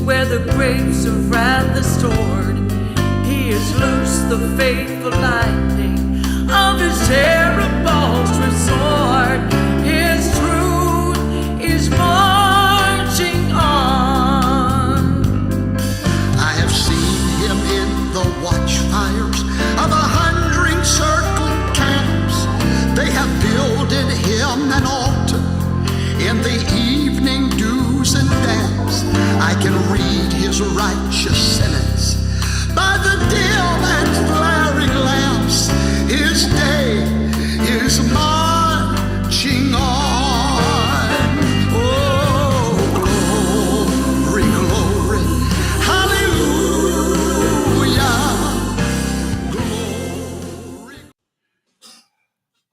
where the grapes of wrath are stored. He has loosed the faithful lightning of his terrible sword. His truth is marching on. I have seen him in the watchfires of 100 circling camps. They have builded him an altar in the evening dews and damps. I can read his righteous sentence by the dim and flaring lamps. His day is marching on. Oh, glory, glory, hallelujah, glory.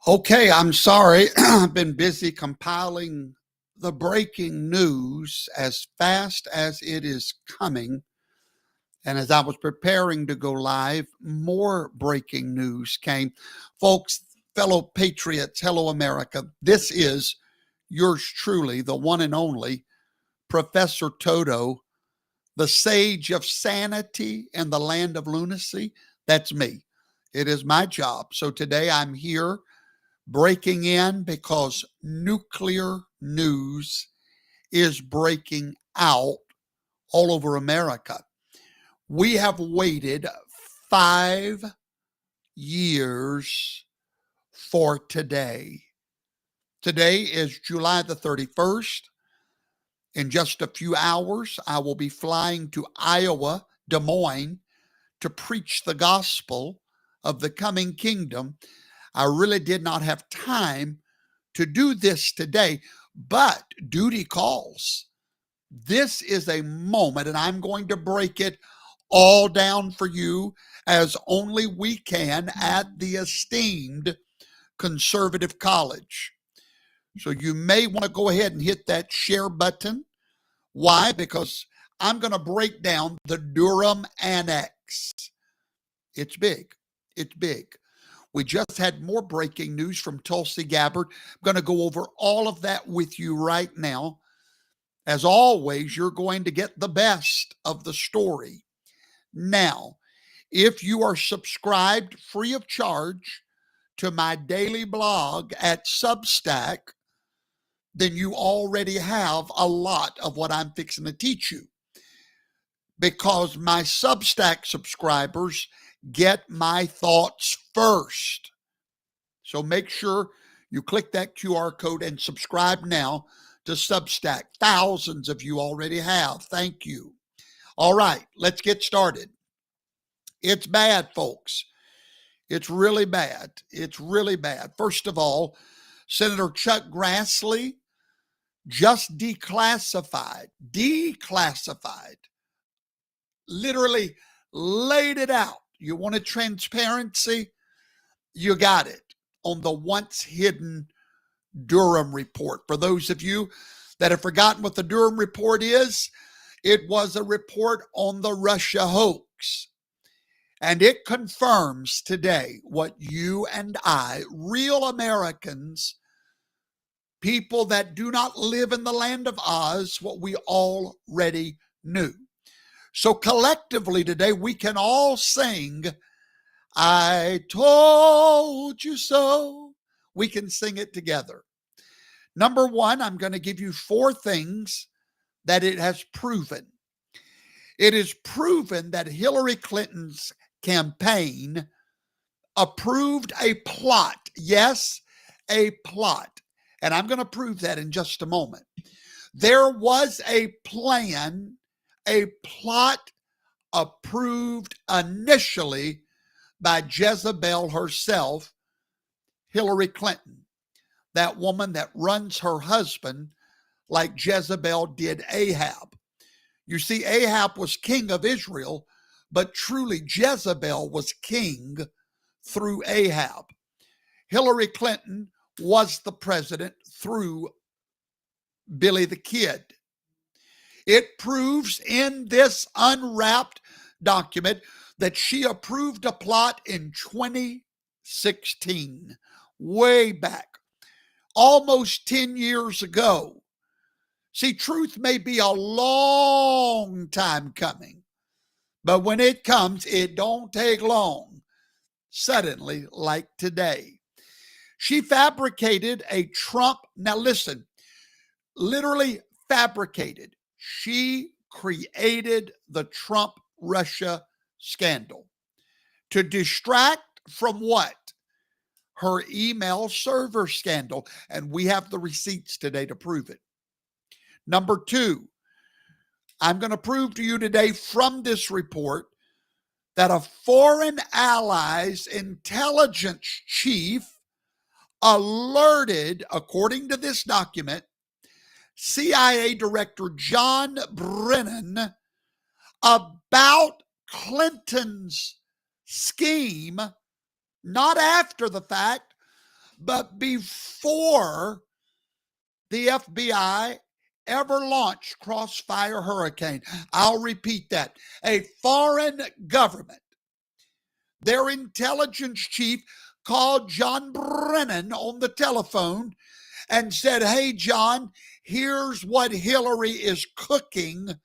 Okay, I'm sorry. I've been busy compiling the breaking news as fast as it is coming. And as I was preparing to go live, more breaking news came. Folks, fellow patriots, hello America. This is yours truly, the one and only Professor Toto, the sage of sanity and the land of lunacy. That's me. It is my job. So today I'm here breaking in because nuclear news is breaking out all over America. We have waited 5 years for today. Today is July the 31st. In just a few hours, I will be flying to Iowa, Des Moines, to preach the gospel of the coming kingdom. I really did not have time to do this today, but duty calls. This is a moment, and I'm going to break it all down for you as only we can at the esteemed Conservative College. So you may want to go ahead and hit that share button. Why? Because I'm going to break down the Durham Annex. It's big. It's big. We just had more breaking news from Tulsi Gabbard. I'm going to go over all of that with you right now. As always, you're going to get the best of the story. Now, if you are subscribed free of charge to my daily blog at Substack, then you already have a lot of what I'm fixing to teach you. Because my Substack subscribers get my thoughts first. So make sure you click that QR code and subscribe now to Substack. Thousands of you already have. Thank you. All right, let's get started. It's bad, folks. It's really bad. It's really bad. First of all, Senator Chuck Grassley just declassified, literally laid it out. You wanted transparency? You got it on the once hidden Durham report. For those of you that have forgotten what the Durham report is, it was a report on the Russia hoax. And it confirms today what you and I, real Americans, people that do not live in the land of Oz, what we already knew. So collectively today, we can all sing, I told you so. We can sing it together. Number one, I'm going to give you 4 things that it has proven. It is proven that Hillary Clinton's campaign approved a plot. Yes, a plot. And I'm going to prove that in just a moment. There was a plan, a plot approved initially by Jezebel herself, Hillary Clinton, that woman that runs her husband like Jezebel did Ahab. You see, Ahab was king of Israel, but truly Jezebel was king through Ahab. Hillary Clinton was the president through Billy the Kid. It proves in this unwrapped document that she approved a plot in 2016, way back, almost 10 years ago. See, truth may be a long time coming, but when it comes, it don't take long. Suddenly, like today. She fabricated a Trump, now listen, literally fabricated. She created the Trump-Russia scandal to distract from what? Her email server scandal. And we have the receipts today to prove it. Number two, I'm going to prove to you today from this report that a foreign ally's intelligence chief alerted, according to this document, CIA Director John Brennan about Clinton's scheme, not after the fact, but before the FBI ever launched Crossfire Hurricane. I'll repeat that. A foreign government, their intelligence chief called John Brennan on the telephone and said, "Hey, John, here's what Hillary is cooking,"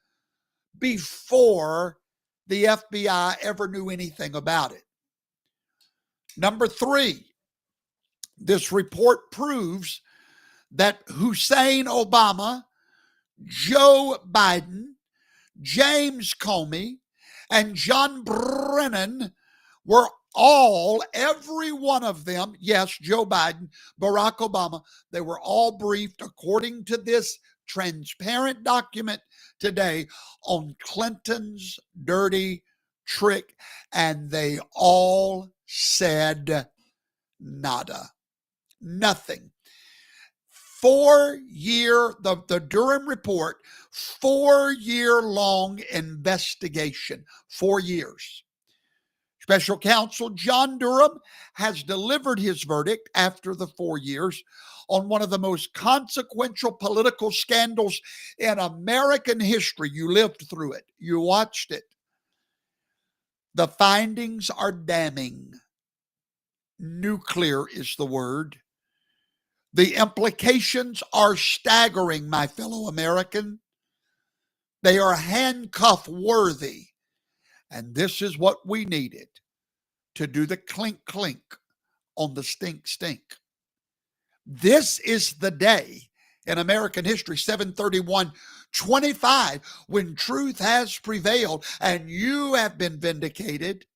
before the FBI ever knew anything about it. Number three, this report proves that Hussein Obama, Joe Biden, James Comey, and John Brennan were all, every one of them, yes, Joe Biden, Barack Obama, they were all briefed according to this transparent document today on Clinton's dirty trick, and they all said nada, nothing. 4-year, the Durham report, 4-year-long investigation, 4 years. Special counsel John Durham has delivered his verdict after the 4 years on one of the most consequential political scandals in American history. You lived through it. You watched it. The findings are damning. Nuclear is the word. The implications are staggering, my fellow American. They are handcuff worthy. And this is what we needed to do the clink clink on the stink stink. This is the day in American history, 7/31/25, when truth has prevailed and you have been vindicated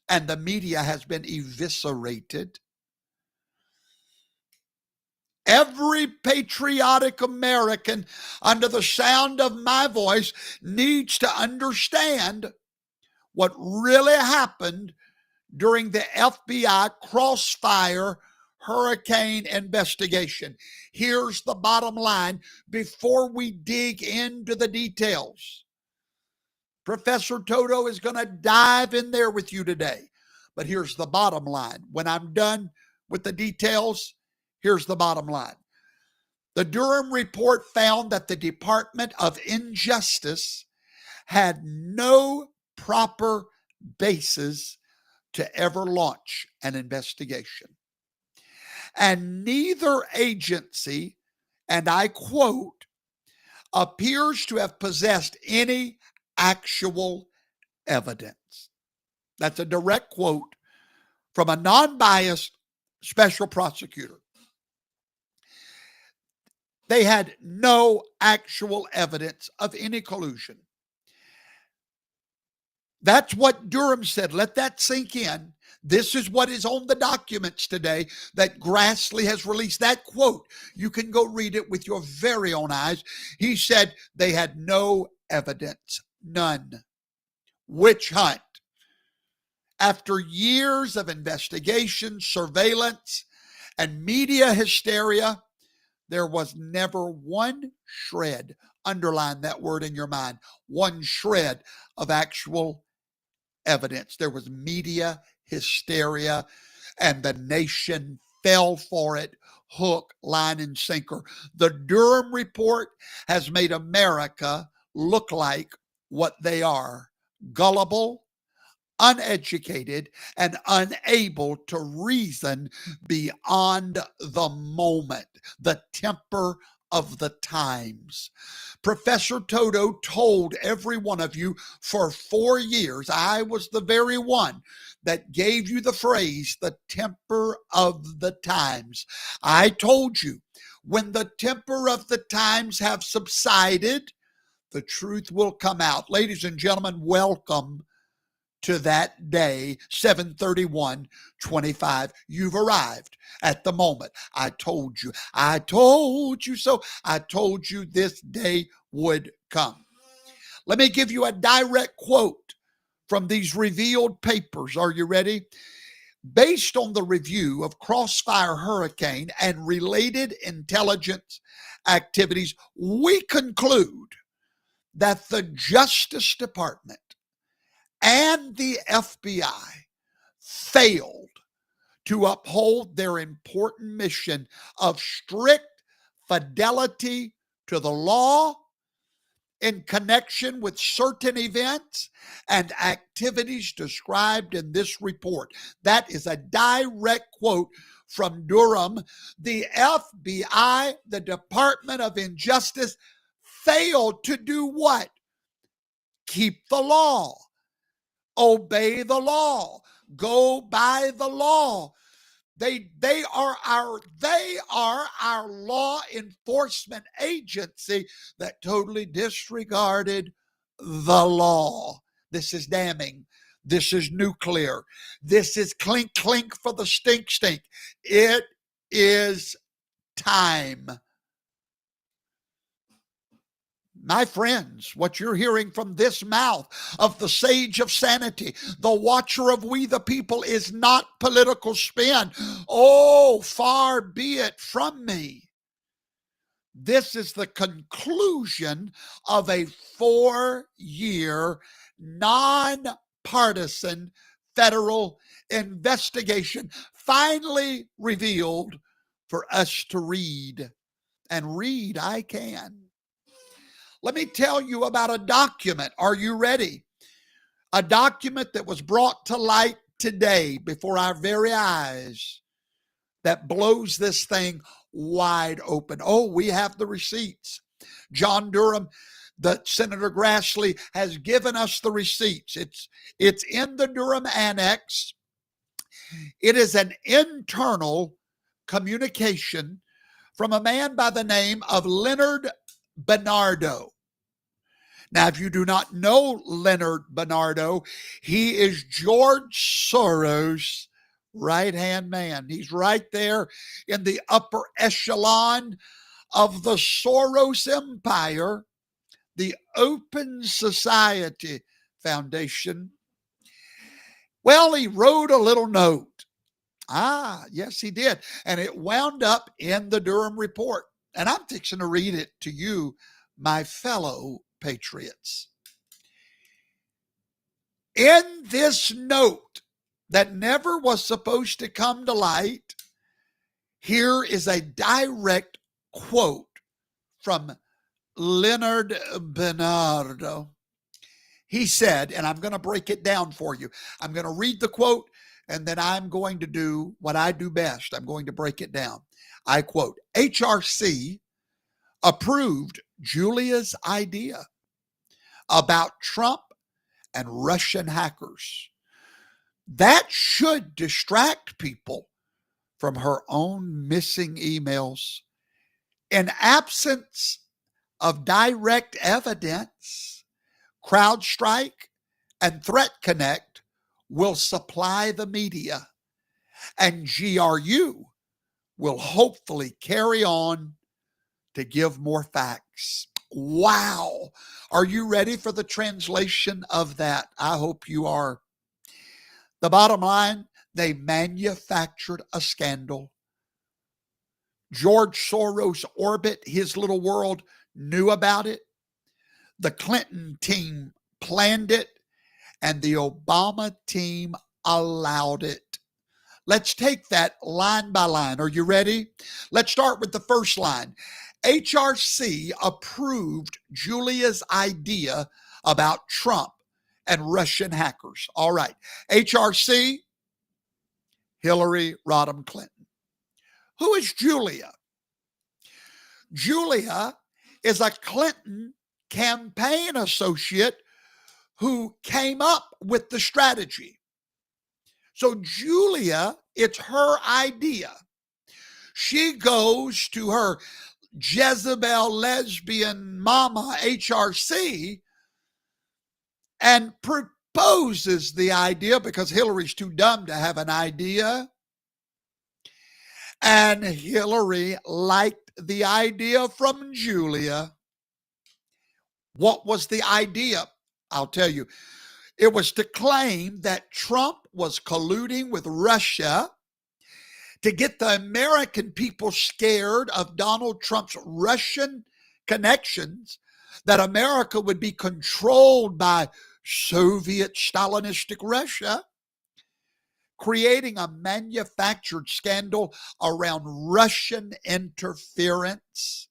and the media has been eviscerated. Every patriotic American under the sound of my voice needs to understand what really happened during the FBI Crossfire Hurricane investigation. Here's the bottom line before we dig into the details. Professor Toto is going to dive in there with you today. But here's the bottom line. When I'm done with the details, here's the bottom line. The Durham report found that the Department of Injustice had no proper basis to ever launch an investigation. And neither agency, and I quote, appears to have possessed any actual evidence. That's a direct quote from a non-biased special prosecutor. They had no actual evidence of any collusion. That's what Durham said. Let that sink in. This is what is on the documents today that Grassley has released. That quote, you can go read it with your very own eyes. He said they had no evidence, none. Witch hunt. After years of investigation, surveillance, and media hysteria, there was never one shred, underline that word in your mind, one shred of actual evidence. There was media hysteria, and the nation fell for it, hook, line, and sinker. The Durham report has made America look like what they are: gullible, uneducated, and unable to reason beyond the moment, the temper of the times. Professor Toto told every one of you for 4 years, I was the very one that gave you the phrase, the temper of the times. I told you, when the temper of the times have subsided, the truth will come out. Ladies and gentlemen, welcome to that day, 7/31/25. You've arrived at the moment. I told you so. I told you this day would come. Let me give you a direct quote from these revealed papers. Are you ready? Based on the review of Crossfire Hurricane and related intelligence activities, we conclude that the Justice Department and the FBI failed to uphold their important mission of strict fidelity to the law in connection with certain events and activities described in this report. That is a direct quote from Durham. The FBI, the Department of Injustice, failed to do what? Keep the law. Obey the law. Go by the law. They are our law enforcement agency that totally disregarded the law. This is damning. This is nuclear. This is clink clink for the stink stink. It is time. My friends, what you're hearing from this mouth of the sage of sanity, the watcher of we the people, is not political spin. Oh, far be it from me. This is the conclusion of a 4-year, nonpartisan federal investigation, finally revealed for us to read. And read I can. Let me tell you about a document. Are you ready? A document that was brought to light today before our very eyes that blows this thing wide open. Oh, we have the receipts. John Durham, the Senator Grassley, has given us the receipts. It's in the Durham Annex. It is an internal communication from a man by the name of Leonard Bernardo. Now, if you do not know Leonard Bernardo, he is George Soros' right-hand man. He's right there in the upper echelon of the Soros empire, the Open Society Foundation. Well, he wrote a little note. Yes, he did. And it wound up in the Durham report. And I'm fixing to read it to you, my fellow patriots. In this note that never was supposed to come to light, here is a direct quote from Leonard Bernardo. He said, and I'm going to break it down for you. I'm going to read the quote, and then I'm going to do what I do best. I'm going to break it down. I quote, HRC approved Julia's idea about Trump and Russian hackers. That should distract people from her own missing emails. In absence of direct evidence, CrowdStrike and Threat Connect will supply the media, and GRU will hopefully carry on to give more facts. Wow. Are you ready for the translation of that? I hope you are. The bottom line, they manufactured a scandal. George Soros' orbit, his little world, knew about it. The Clinton team planned it, and the Obama team allowed it. Let's take that line by line. Are you ready? Let's start with the first line. HRC approved Julia's idea about Trump and Russian hackers. All right. HRC, Hillary Rodham Clinton. Who is Julia? Julia is a Clinton campaign associate who came up with the strategy. So Julia, it's her idea. She goes to her Jezebel lesbian mama HRC and proposes the idea because Hillary's too dumb to have an idea. And Hillary liked the idea from Julia. What was the idea? I'll tell you. It was to claim that Trump was colluding with Russia to get the American people scared of Donald Trump's Russian connections, that America would be controlled by Soviet Stalinistic Russia, creating a manufactured scandal around Russian interference.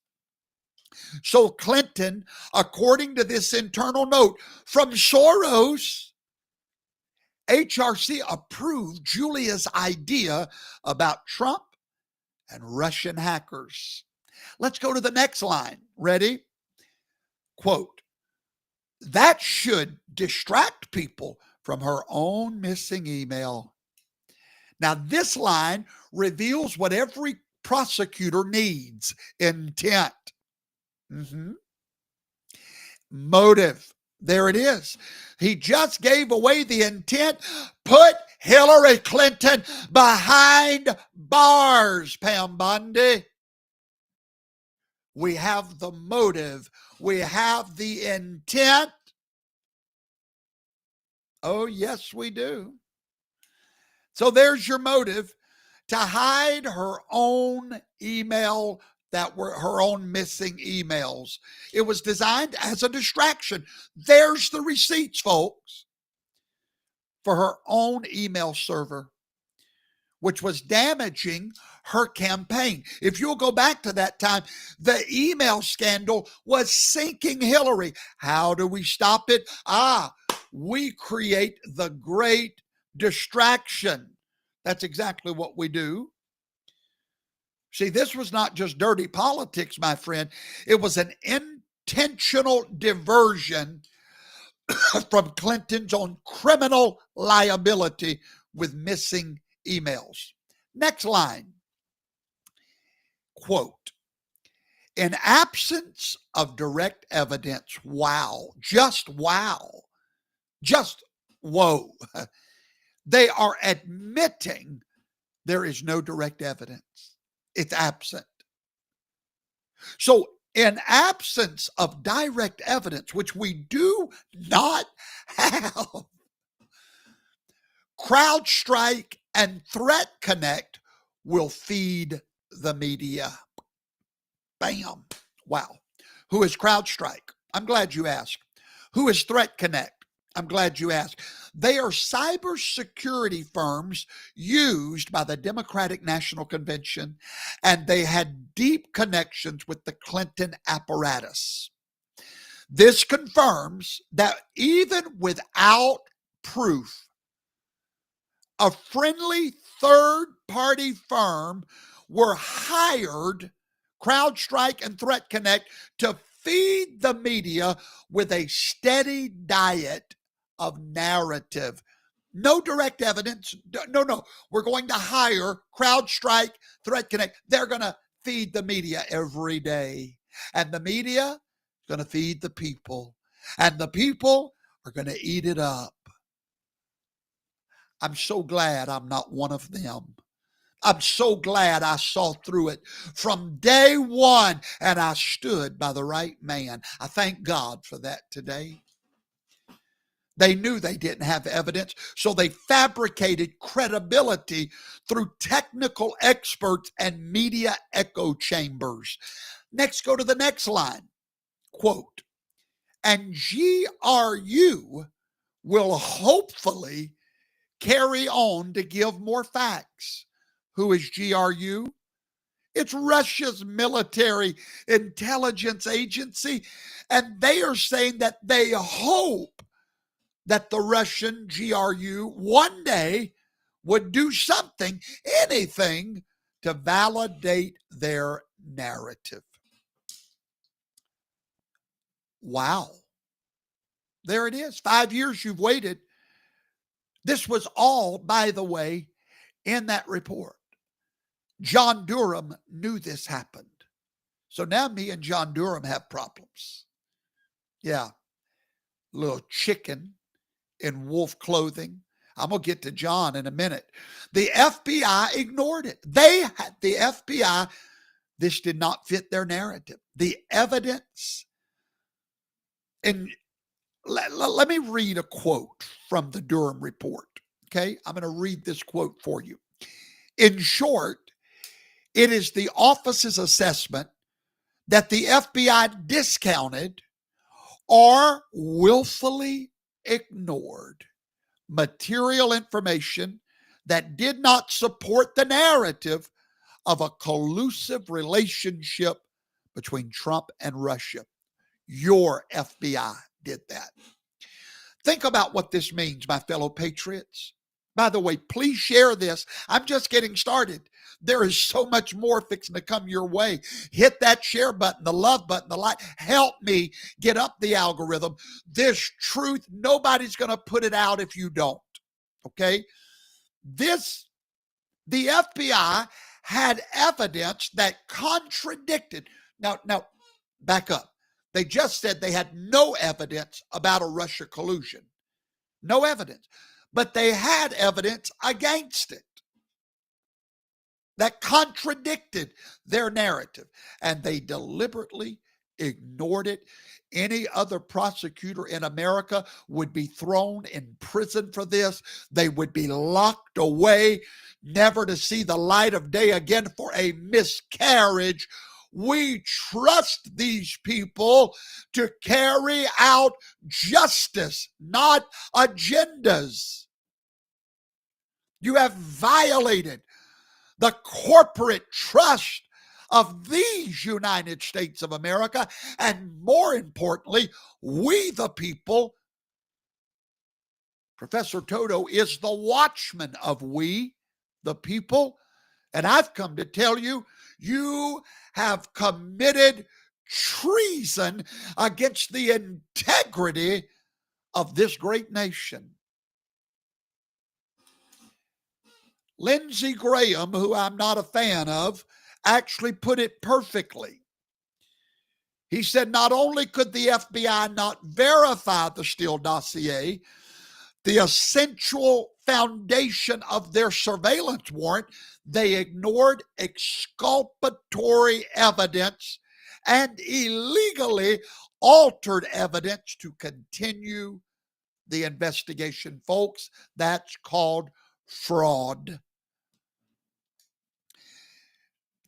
So Clinton, according to this internal note from Soros, HRC approved Julia's idea about Trump and Russian hackers. Let's go to the next line. Ready? Quote, that should distract people from her own missing email. Now, this line reveals what every prosecutor needs: intent. Motive. There it is. He just gave away the intent. Put Hillary Clinton behind bars, Pam Bondi. We have the motive. We have the intent. Oh, yes, we do. So there's your motive: to hide her own email, that were her own missing emails. It was designed as a distraction. There's the receipts, folks, for her own email server, which was damaging her campaign. If you'll go back to that time, the email scandal was sinking Hillary. How do we stop it? We create the great distraction. That's exactly what we do. See, this was not just dirty politics, my friend. It was an intentional diversion from Clinton's own criminal liability with missing emails. Next line. Quote, in absence of direct evidence, wow, just whoa, they are admitting there is no direct evidence. It's absent. So in absence of direct evidence, which we do not have, CrowdStrike and Threat Connect will feed the media. Bam. Wow. Who is CrowdStrike? I'm glad you asked. Who is Threat Connect? I'm glad you asked. They are cybersecurity firms used by the Democratic National Convention, and they had deep connections with the Clinton apparatus. This confirms that even without proof, a friendly third-party firm were hired, CrowdStrike and Threat Connect, to feed the media with a steady diet of narrative. No direct evidence. No. We're going to hire CrowdStrike, Threat Connect. They're going to feed the media every day. And the media is going to feed the people. And the people are going to eat it up. I'm so glad I'm not one of them. I'm so glad I saw through it from day one and I stood by the right man. I thank God for that today. They knew they didn't have evidence, so they fabricated credibility through technical experts and media echo chambers. Next, go to the next line. Quote, and GRU will hopefully carry on to give more facts. Who is GRU? It's Russia's military intelligence agency, and they are saying that they hope that the Russian GRU one day would do something, anything, to validate their narrative. Wow. There it is. 5 years you've waited. This was all, by the way, in that report. John Durham knew this happened. So now me and John Durham have problems. Yeah. Little chicken in wolf clothing. I'm going to get to John in a minute. The FBI ignored it. The FBI, this did not fit their narrative. The evidence, and let me read a quote from the Durham report. Okay. I'm going to read this quote for you. In short, it is the office's assessment that the FBI discounted or willfully ignored material information that did not support the narrative of a collusive relationship between Trump and Russia. Your FBI did that. Think about what this means, my fellow patriots. By the way, please share this. I'm just getting started. There is so much more fixing to come your way. Hit that share button, the love button, the like. Help me get up the algorithm. This truth, nobody's going to put it out if you don't. Okay? The FBI had evidence that contradicted. Now, back up. They just said they had no evidence about a Russia collusion. No evidence. But they had evidence against it that contradicted their narrative. And they deliberately ignored it. Any other prosecutor in America would be thrown in prison for this. They would be locked away, never to see the light of day again for a miscarriage. We trust these people to carry out justice, not agendas. You have violated the corporate trust of these United States of America, and more importantly, we the people. Professor Toto is the watchman of we the people, and I've come to tell you, you have committed treason against the integrity of this great nation. Lindsey Graham, who I'm not a fan of, actually put it perfectly. He said not only could the FBI not verify the Steele dossier, the essential foundation of their surveillance warrant, they ignored exculpatory evidence and illegally altered evidence to continue the investigation. Folks, that's called fraud.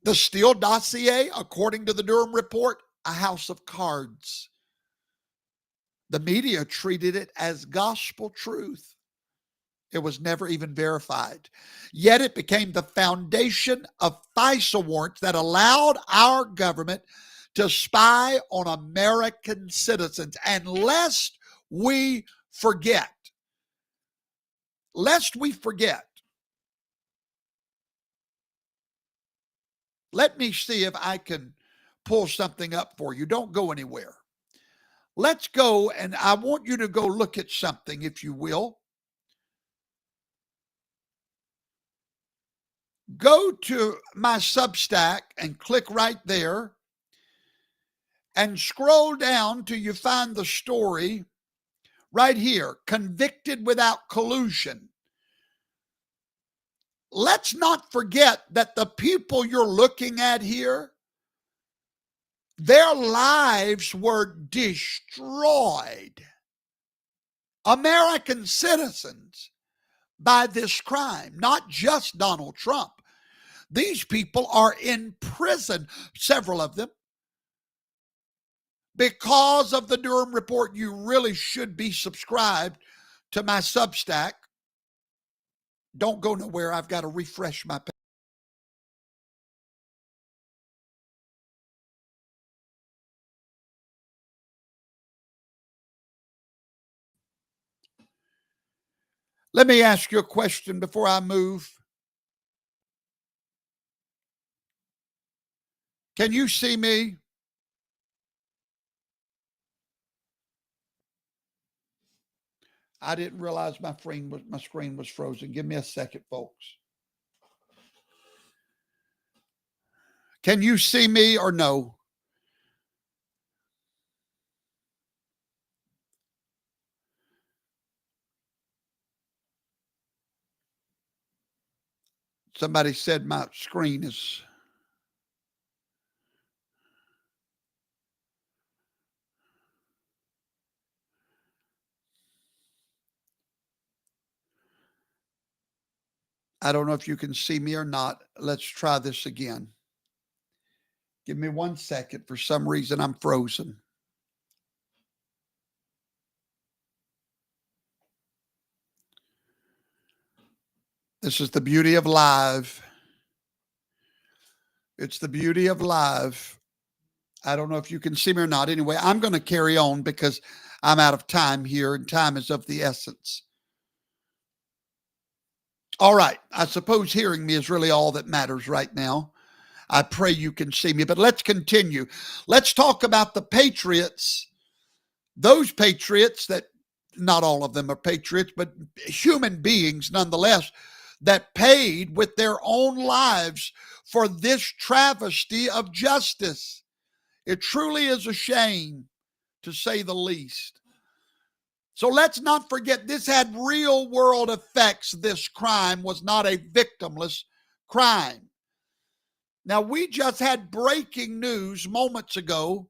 The Steele dossier, according to the Durham report, a house of cards. The media treated it as gospel truth. It was never even verified. Yet it became the foundation of FISA warrants that allowed our government to spy on American citizens. And lest we forget, let me see if I can pull something up for you. Don't go anywhere. Let's go, and I want you to go look at something, if you will. Go to my Substack and click right there and scroll down till you find the story right here, convicted without collusion. Let's not forget that the people you're looking at here, their lives were destroyed. American citizens by this crime, not just Donald Trump. These people are in prison, several of them, because of the Durham report. You really should be subscribed to my Substack. Don't go nowhere. I've got to refresh my page. Let me ask you a question before I move. Can you see me? I didn't realize my screen was frozen. Give me a second, folks. Can you see me or no? Somebody said my screen is... I don't know if you can see me or not. Let's try this again. Give me 1 second. For some reason, I'm frozen. This is the beauty of live. It's the beauty of live. I don't know if you can see me or not. Anyway, I'm going to carry on because I'm out of time here, and time is of the essence. All right. I suppose hearing me is really all that matters right now. I pray you can see me, but let's continue. Let's talk about the patriots, those patriots that, not all of them are patriots, but human beings nonetheless, that paid with their own lives for this travesty of justice. It truly is a shame, to say the least. So let's not forget, this had real world effects. This crime was not a victimless crime. Now, we just had breaking news moments ago.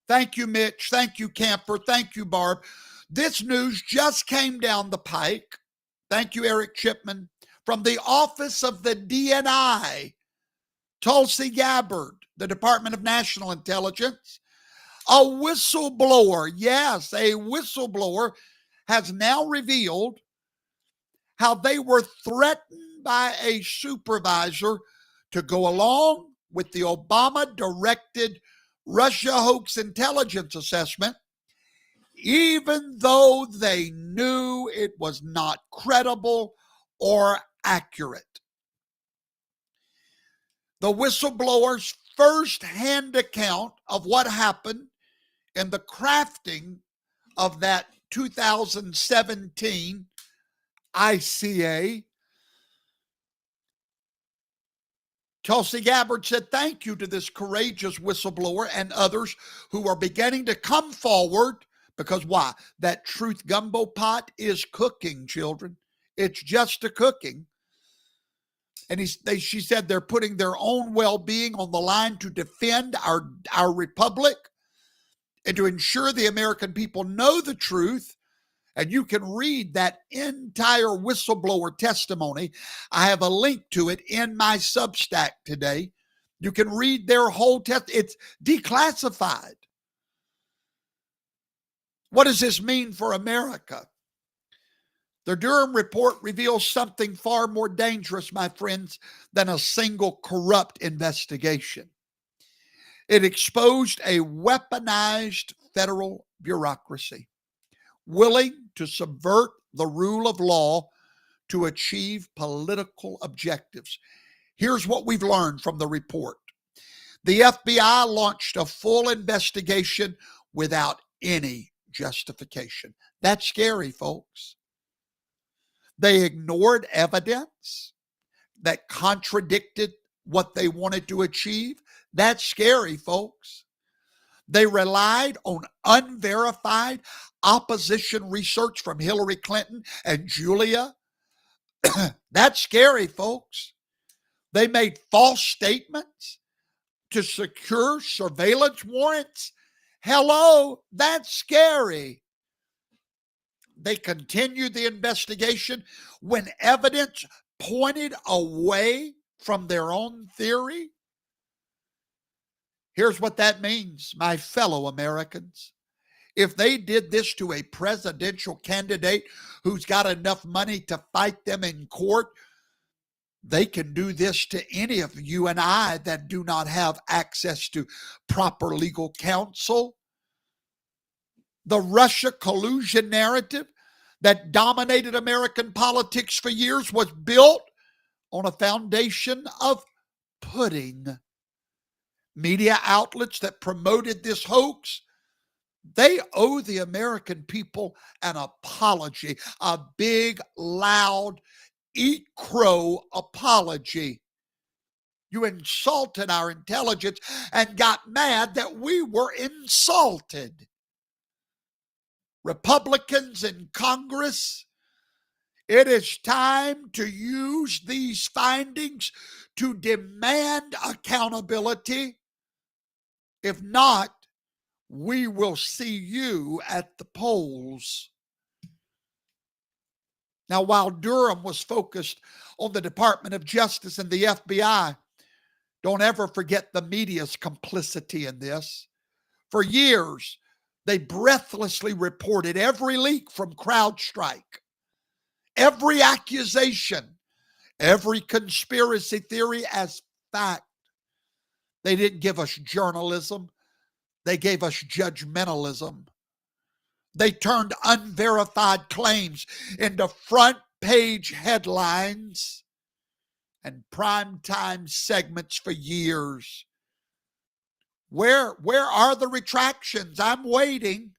Thank you, Mitch. Thank you, Camper. Thank you, Barb. This news just came down the pike. Thank you, Eric Chipman. From the office of the DNI, Tulsi Gabbard, the Department of National Intelligence, a whistleblower, yes, a whistleblower, has now revealed how they were threatened by a supervisor to go along with the Obama-directed Russia hoax intelligence assessment, even though they knew it was not credible or accurate. The whistleblower's first-hand account of what happened in the crafting of that 2017 ICA, Tulsi Gabbard said thank you to this courageous whistleblower and others who are beginning to come forward, because why? That truth gumbo pot is cooking, children. It's just a cooking. And she said they're putting their own well-being on the line to defend our republic and to ensure the American people know the truth. And you can read that entire whistleblower testimony. I have a link to it in my Substack today. You can read their whole test. It's declassified. What does this mean for America? The Durham report reveals something far more dangerous, my friends, than a single corrupt investigation. It exposed a weaponized federal bureaucracy, willing to subvert the rule of law to achieve political objectives. Here's what we've learned from the report. The FBI launched a full investigation without any justification. That's scary, folks. They ignored evidence that contradicted what they wanted to achieve. That's scary, folks. They relied on unverified opposition research from Hillary Clinton and Julia. That's scary, folks. They made false statements to secure surveillance warrants. Hello, that's scary. They continued the investigation when evidence pointed away from their own theory. Here's what that means, my fellow Americans. If they did this to a presidential candidate who's got enough money to fight them in court, they can do this to any of you and I that do not have access to proper legal counsel. The Russia collusion narrative that dominated American politics for years was built on a foundation of pudding. Media outlets that promoted this hoax They owe the American people an apology, a big, loud, eat crow apology. You insulted our intelligence and got mad that we were insulted. Republicans in Congress, it is time to use these findings to demand accountability. If not, we will see you at the polls. Now, while Durham was focused on the Department of Justice and the FBI, don't ever forget the media's complicity in this. For years, they breathlessly reported every leak from CrowdStrike, every accusation, every conspiracy theory as fact. They didn't give us journalism. They gave us judgmentalism. They turned unverified claims into front page headlines and primetime segments for years. Where are the retractions? I'm waiting.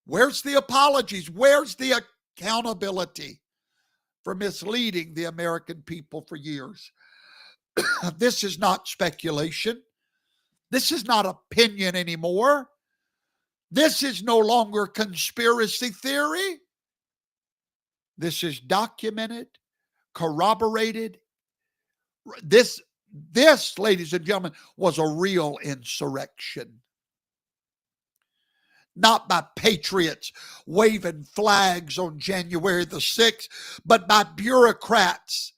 Where's the apologies? Where's the accountability for misleading the American people for years? This is not speculation. This is not opinion anymore. This is no longer conspiracy theory. This is documented, corroborated. This, ladies and gentlemen, was a real insurrection. Not by patriots waving flags on January the 6th, but by bureaucrats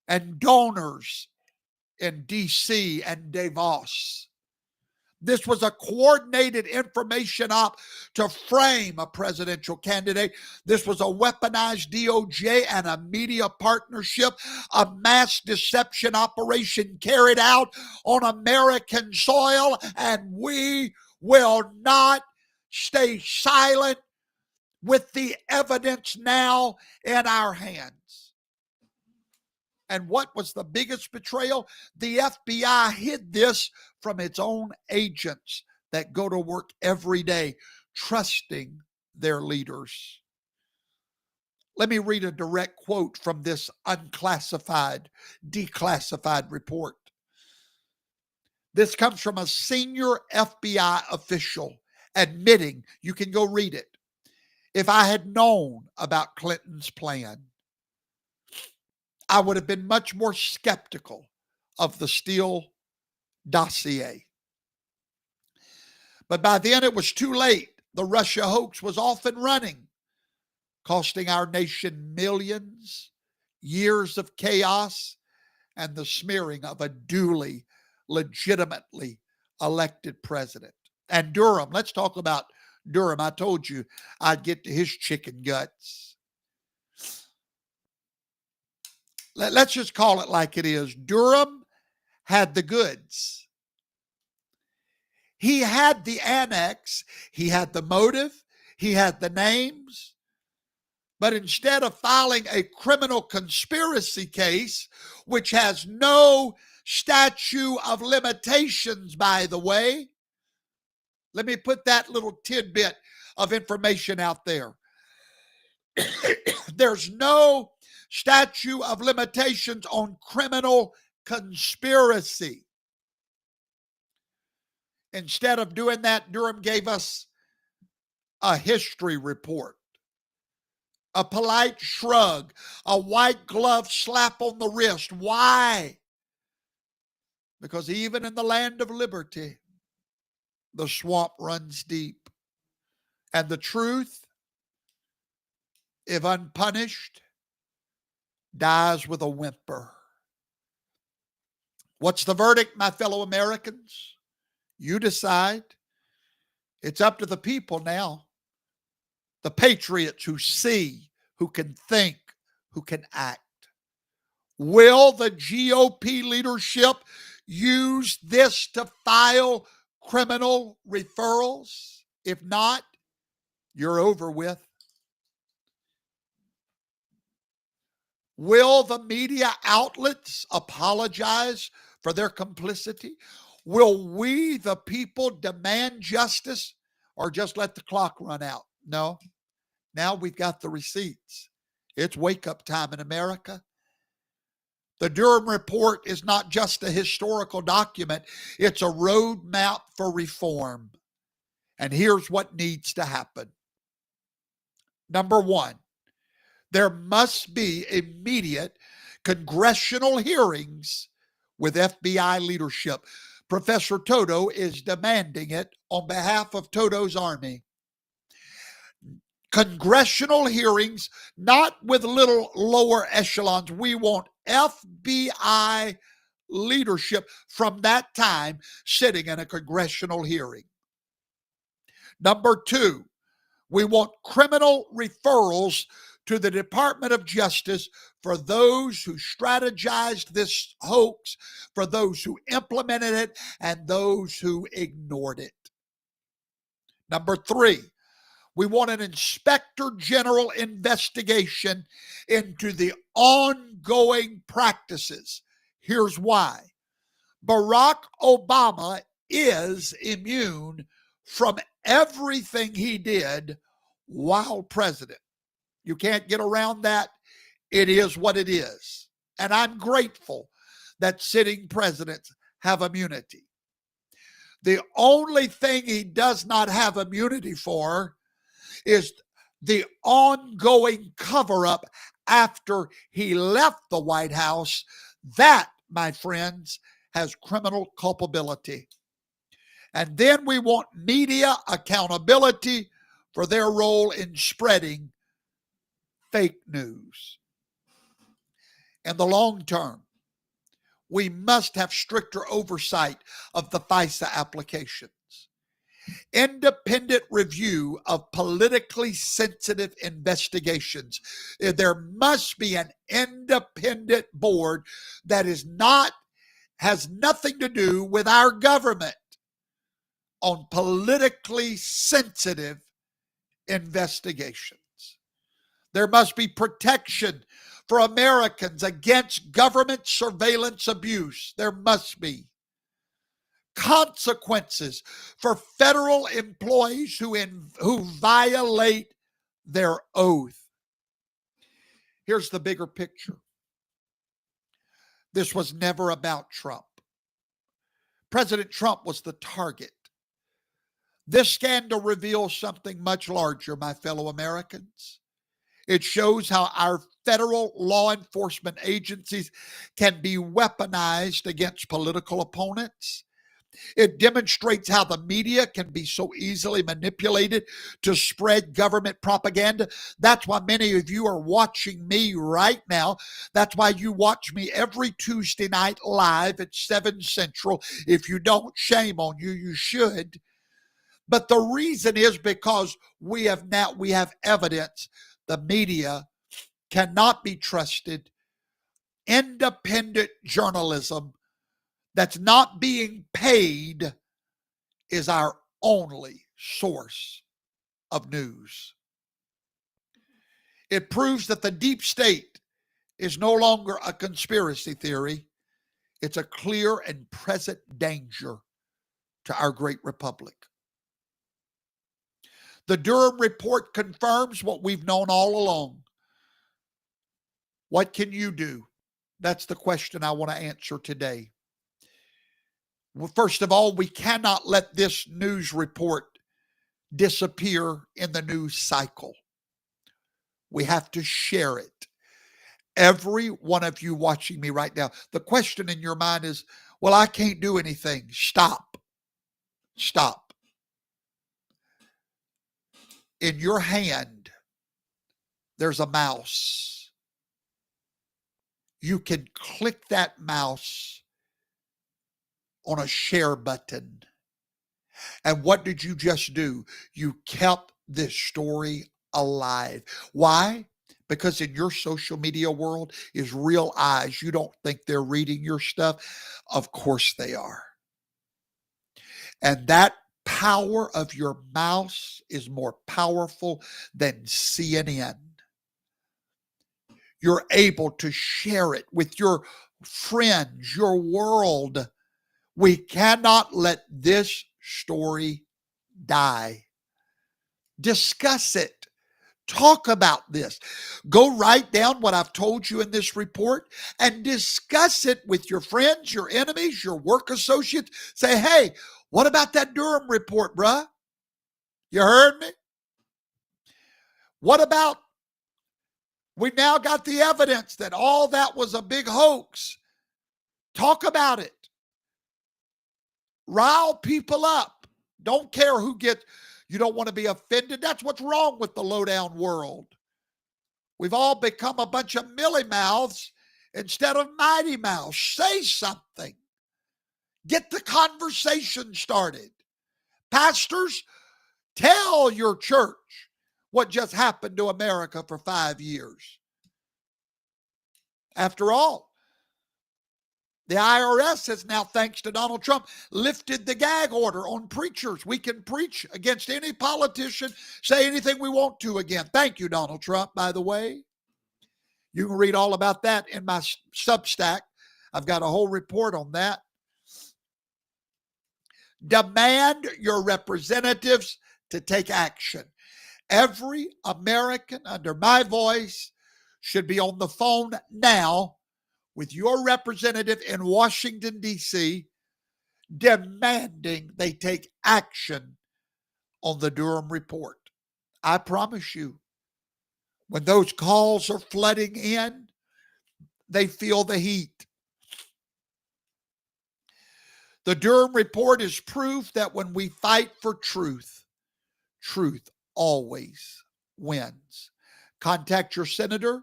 and donors in D.C. and Davos. This was a coordinated information op to frame a presidential candidate. This was a weaponized DOJ and a media partnership, a mass deception operation carried out on American soil, and we will not stay silent with the evidence now in our hands. And what was the biggest betrayal? The FBI hid this from its own agents that go to work every day, trusting their leaders. Let me read a direct quote from this unclassified, declassified report. This comes from a senior FBI official admitting, you can go read it, if I had known about Clinton's plan, I would have been much more skeptical of the Steele dossier. But by then it was too late. The Russia hoax was off and running, costing our nation millions, years of chaos, and the smearing of a duly, legitimately elected president. And Durham, let's talk about Durham. I told you I'd get to his chicken guts. Let's just call it like it is. Durham had the goods. He had the annex. He had the motive. He had the names. But instead of filing a criminal conspiracy case, which has no statute of limitations, by the way, let me put that little tidbit of information out there. There's no statute of limitations on criminal conspiracy. Instead of doing that, Durham gave us a history report, a polite shrug, a white glove slap on the wrist. Why? Because even in the land of liberty, the swamp runs deep. And the truth, if unpunished, dies with a whimper. What's the verdict, my fellow Americans? You decide. It's up to the people now. The patriots who see, who can think, who can act. Will the GOP leadership use this to file criminal referrals? If not, you're over with. Will the media outlets apologize for their complicity? Will we, the people, demand justice or just let the clock run out. No, now we've got the receipts. It's wake up time in America. The Durham Report is not just a historical document, it's a roadmap for reform. And here's what needs to happen. Number one, there must be immediate congressional hearings with FBI leadership. Professor Toto is demanding it on behalf of Toto's army. Congressional hearings, not with little lower echelons. We want FBI leadership from that time sitting in a congressional hearing. Number two, we want criminal referrals to the Department of Justice for those who strategized this hoax, for those who implemented it, and those who ignored it. Number three, we want an inspector general investigation into the ongoing practices. Here's why. Barack Obama is immune from everything he did while president. You can't get around that. It is what it is. And I'm grateful that sitting presidents have immunity. The only thing he does not have immunity for is the ongoing cover-up after he left the White House. That, my friends, has criminal culpability. And then we want media accountability for their role in spreading fake news. In the long term, we must have stricter oversight of the FISA applications. Independent review of politically sensitive investigations. There must be an independent board that has nothing to do with our government on politically sensitive investigations. There must be protection for Americans against government surveillance abuse. There must be consequences for federal employees who violate their oath. Here's the bigger picture. This was never about Trump. President Trump was the target. This scandal reveals something much larger, my fellow Americans. It shows how our federal law enforcement agencies can be weaponized against political opponents. It demonstrates how the media can be so easily manipulated to spread government propaganda. That's why many of you are watching me right now. That's why you watch me every Tuesday night live at 7 Central. If you don't, shame on you. You should. But the reason is because we have evidence. The media cannot be trusted. Independent journalism that's not being paid is our only source of news. It proves that the deep state is no longer a conspiracy theory. It's a clear and present danger to our great republic. The Durham Report confirms what we've known all along. What can you do? That's the question I want to answer today. Well, first of all, we cannot let this news report disappear in the news cycle. We have to share it. Every one of you watching me right now, the question in your mind is, well, I can't do anything. Stop. Stop. In your hand, there's a mouse. You can click that mouse on a share button. And what did you just do? You kept this story alive. Why? Because in your social media world is real eyes. You don't think they're reading your stuff? Of course they are. And that power of your mouse is more powerful than CNN. You're able to share it with your friends, your world. We cannot let this story die. Discuss it. Talk about this. Go write down what I've told you in this report and discuss it with your friends, your enemies, your work associates. Say, hey, what about that Durham report, bruh? You heard me? What about, we now got the evidence that all that was a big hoax. Talk about it. Rile people up. Don't care who gets, you don't want to be offended. That's what's wrong with the lowdown world. We've all become a bunch of millie mouths instead of mighty mouths. Say something. Get the conversation started. Pastors, tell your church what just happened to America for 5 years. After all, the IRS has now, thanks to Donald Trump, lifted the gag order on preachers. We can preach against any politician, say anything we want to again. Thank you, Donald Trump, by the way. You can read all about that in my Substack. I've got a whole report on that. Demand your representatives to take action. Every American under my voice should be on the phone now with your representative in Washington, D.C., demanding they take action on the Durham report. I promise you, when those calls are flooding in, they feel the heat. The Durham report is proof that when we fight for truth, truth always wins. Contact your senator,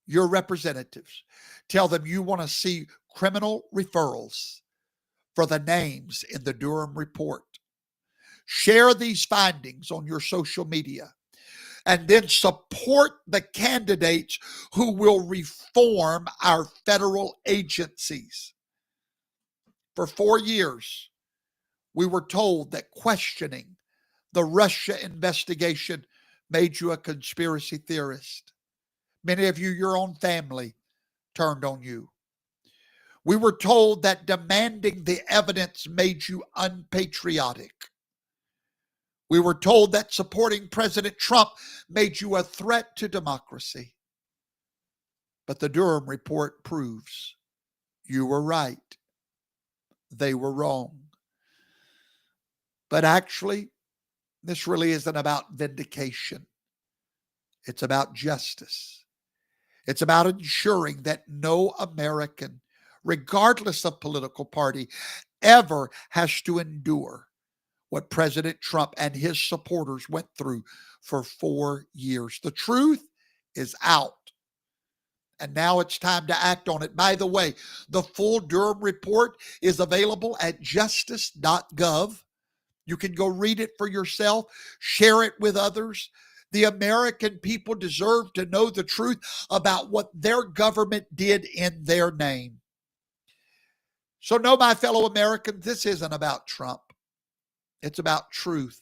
your representatives. Tell them you want to see criminal referrals for the names in the Durham report. Share these findings on your social media and then support the candidates who will reform our federal agencies. For 4 years, we were told that questioning the Russia investigation made you a conspiracy theorist. Many of you, your own family turned on you. We were told that demanding the evidence made you unpatriotic. We were told that supporting President Trump made you a threat to democracy. But the Durham report proves you were right. They were wrong. But actually, this really isn't about vindication. It's about justice. It's about ensuring that no American, regardless of political party, ever has to endure what President Trump and his supporters went through for 4 years. The truth is out. And now it's time to act on it. By the way, the full Durham report is available at justice.gov. You can go read it for yourself, share it with others. The American people deserve to know the truth about what their government did in their name. So know, my fellow Americans, this isn't about Trump. It's about truth.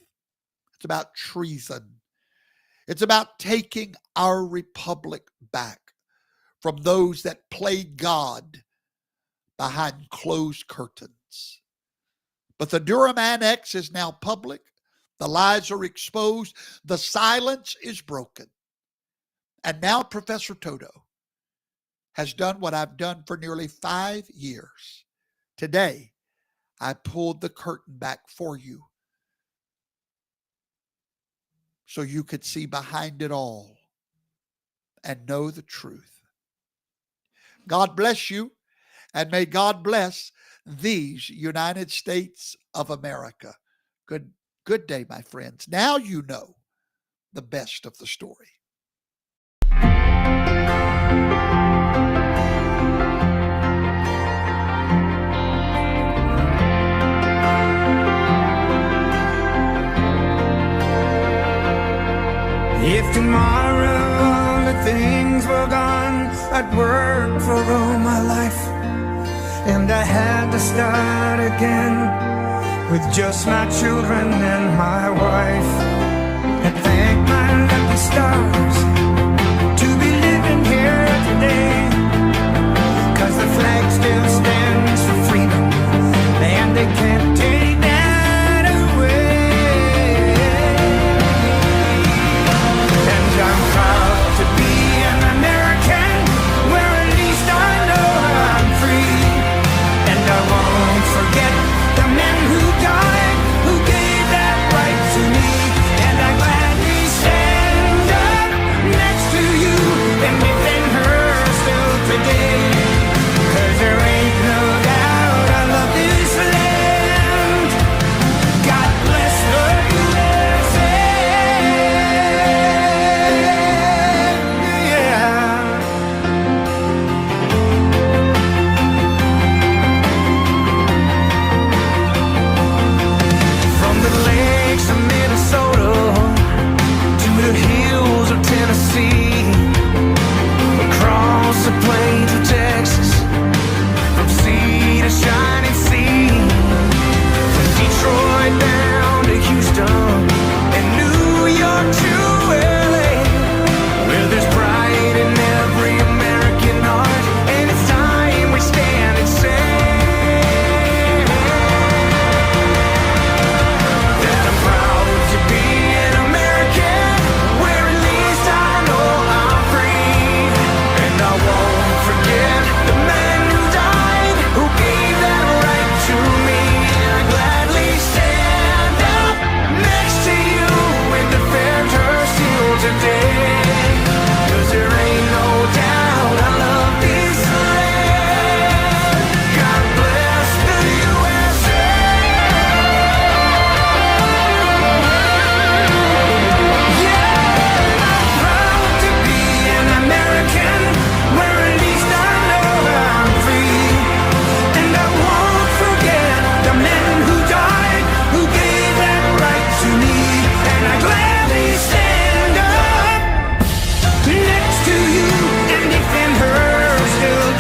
It's about treason. It's about taking our republic back from those that play God behind closed curtains. But the Durham Annex is now public. The lies are exposed. The silence is broken. And now Professor Toto has done what I've done for nearly 5 years. Today, I pulled the curtain back for you so you could see behind it all and know the truth. God bless you, and may God bless these United States of America. Good day, my friends. Now you know the best of the story. If tomorrow all the things were gone, I'd work for all my life, and I had to start again with just my children and my wife, and thank my lucky stars to be living here today, 'cause the flag still stands for freedom, and they can't take that away.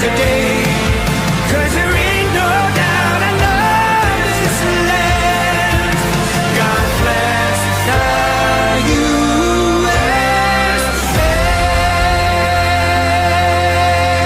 Today